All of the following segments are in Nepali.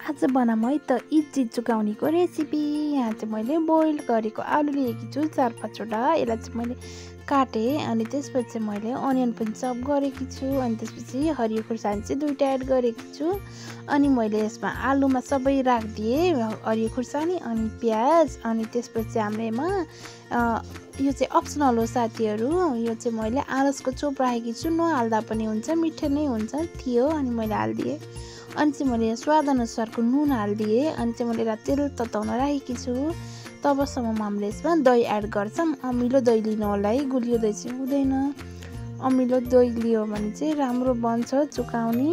आज बनाऊँ है त इजी चुकाउनीको रेसिपी। यहाँ चाहिँ मैले बोइल गरेको आलु लिएकी छु 4-5 वटा। यसलाई चाहिँ मैले काटेँ अनि त्यसपछि चाहिँ मैले अनियन पनि चप गरेकी छु अनि त्यसपछि हरियो खुर्सानी चाहिँ 2टा एड गरेकी छु। अनि मैले यसमा आलुमा सबै राखिदिएँ, हरियो खुर्सानी अनि प्याज। अनि त्यसपछि हाम्रोमा यो चाहिँ अप्सनल हो साथीहरू, यो चाहिँ मैले आलसको चोप राखेकी छु, नहाल्दा पनि हुन्छ, मिठो नै हुन्छ थियो अनि मैले हालिदिएँ। अनि चाहिँ मैले स्वादअनुसारको नुन हालिदिएँ। अनि चाहिँ मैले तेल तताउन राखेकी छु। तबसम्म हामीले यसमा दही एड गर्छौँ। अमिलो दही लिनु होला है, गुलियो दही चाहिँ हुँदैन। अमिलो दही लियो भने चाहिँ राम्रो बन्छ चुकाउने।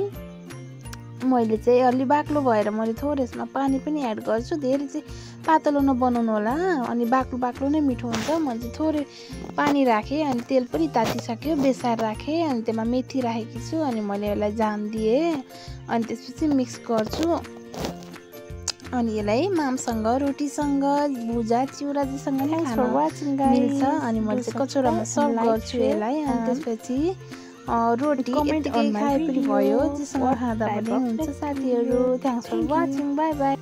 मैले चाहिँ अलि बाक्लो भएर मैले थोरै यसमा पानी पनि एड गर्छु, धेरै चाहिँ पातलो नबनाउनु होला, अनि बाक्लो बाक्लो नै मिठो हुन्छ। मैले चाहिँ थोरै पानी राखेँ अनि तेल पनि तातिसक्यो, बेसार राखेँ अनि त्यसमा मेथी राखेकी छु अनि मैले यसलाई जान दिएँ। अनि त्यसपछि मिक्स गर्छु अनि यसलाई मामसँग, रोटीसँग, भुजा चिउराजीसँग नै खान मिल्छ। अनि मैले चाहिँ कचौरामा सर्भ गर्छु यसलाई। अनि त्यसपछि रोटी यतिकै खाए पनि भयो, जेसँग खाँदा पनि हुन्छ साथीहरू। Thanks for watching, bye by.